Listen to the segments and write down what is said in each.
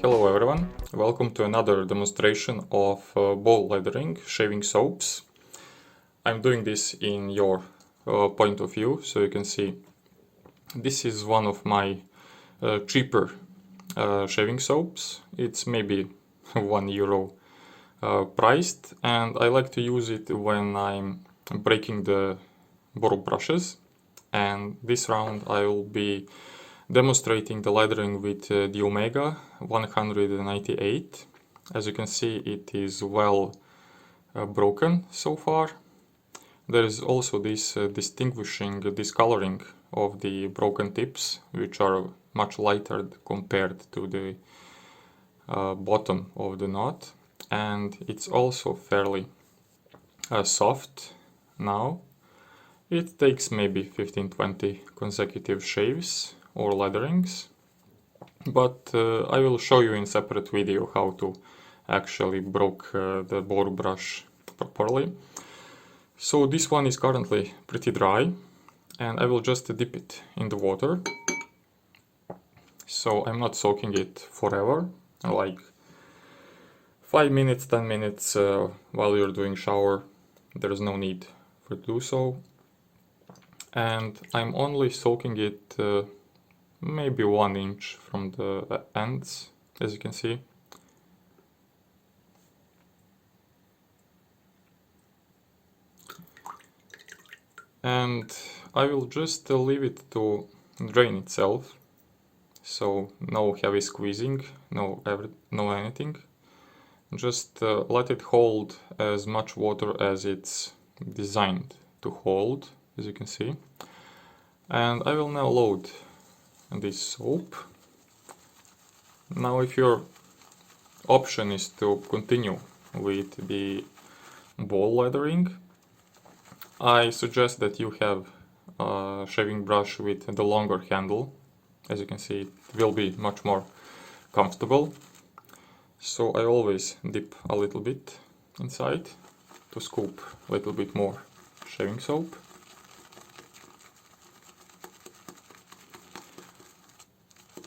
Hello everyone, welcome to another demonstration of bowl lathering shaving soaps. I'm doing this in your point of view, so you can see this is one of my cheaper shaving soaps. It's maybe €1 priced, and I like to use it when I'm breaking the boar brushes. And this round I will be demonstrating the lathering with the Omega 198. As you can see, it is well broken so far. There is also this distinguishing discoloring of the broken tips, which are much lighter compared to the bottom of the knot, and it's also fairly soft now. It takes maybe 15-20 consecutive shaves or latherings, but I will show you in separate video how to actually broke the boar brush properly. So this one is currently pretty dry, and I will just dip it in the water. So I'm not soaking it forever, like 5 minutes, 10 minutes while you're doing shower. There is no need for to do so. And I'm only soaking it maybe 1 inch from the ends, as you can see. And I will just leave it to drain itself, so no heavy squeezing, no anything. Just let it hold as much water as it's designed to hold, as you can see. And I will now load this soap. Now, if your option is to continue with the bowl lathering, I suggest that you have a shaving brush with the longer handle. As you can see, it will be much more comfortable. So I always dip a little bit inside to scoop a little bit more shaving soap.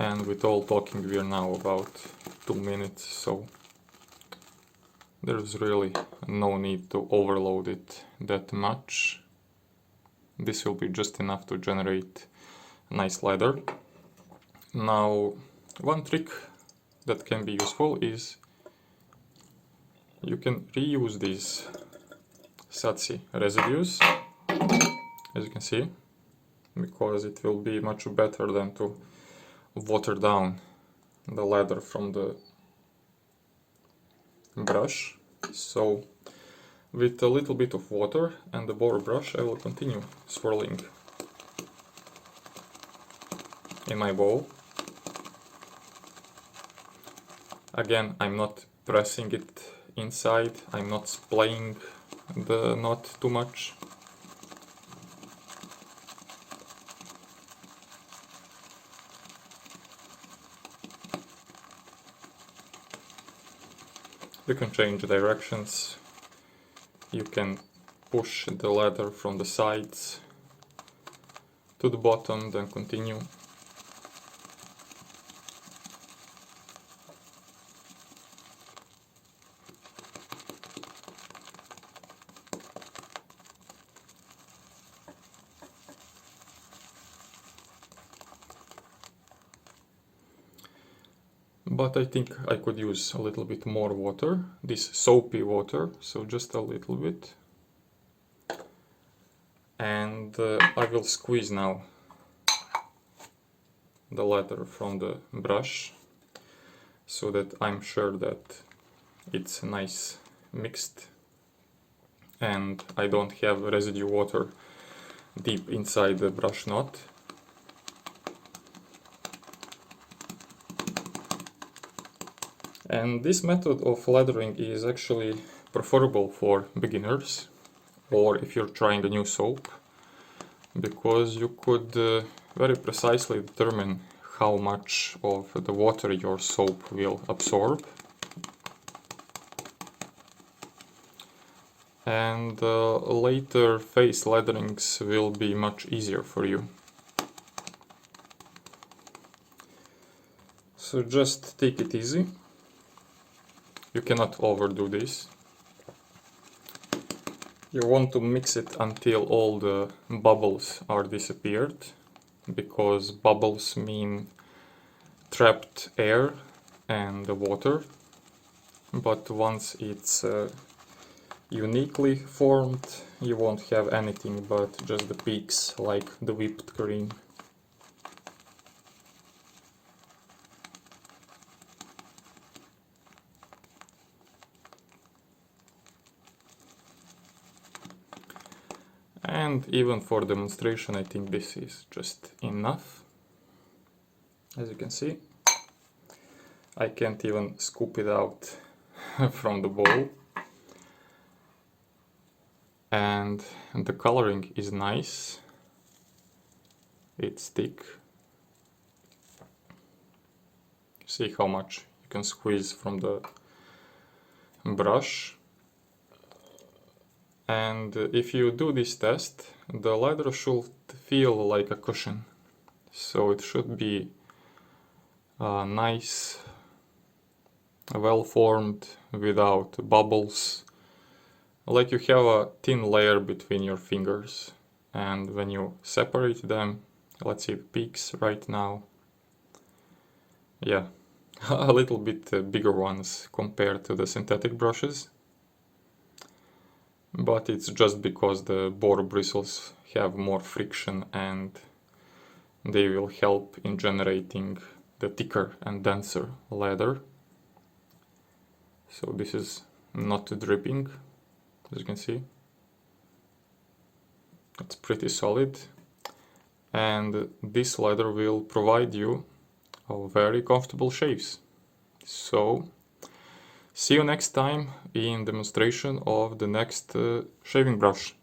And with all talking, we are now about 2 minutes, so there's really no need to overload it that much. This will be just enough to generate a nice lather. Now, one trick that can be useful is you can reuse these satsi residues, as you can see, because it will be much better than to water down the lather from the brush. So with a little bit of water and the boar brush, I will continue swirling in my bowl. Again, I'm not pressing it inside, I'm not splaying the knot too much. You can change directions, you can push the lather from the sides to the bottom, then continue. But I think I could use a little bit more water, this soapy water, so just a little bit. And I will squeeze now the lather from the brush, so that I'm sure that it's nice mixed and I don't have residue water deep inside the brush knot. And this method of lathering is actually preferable for beginners, or if you're trying a new soap, because you could very precisely determine how much of the water your soap will absorb. And later face latherings will be much easier for you. So just take it easy. You cannot overdo this. You want to mix it until all the bubbles are disappeared, because bubbles mean trapped air and the water. But once it's uniquely formed, you won't have anything but just the peaks, like the whipped cream. And even for demonstration, I think this is just enough. As you can see, I can't even scoop it out from the bowl. And the coloring is nice. It's thick. See how much you can squeeze from the brush. And if you do this test, the lather should feel like a cushion. So it should be nice, well formed, without bubbles. Like you have a thin layer between your fingers. And when you separate them, let's see the peaks right now. Yeah, a little bit bigger ones compared to the synthetic brushes. But it's just because the boar bristles have more friction and they will help in generating the thicker and denser lather. So this is not dripping, as you can see. It's pretty solid. And this lather will provide you very comfortable shaves. So see you next time in demonstration of the next shaving brush.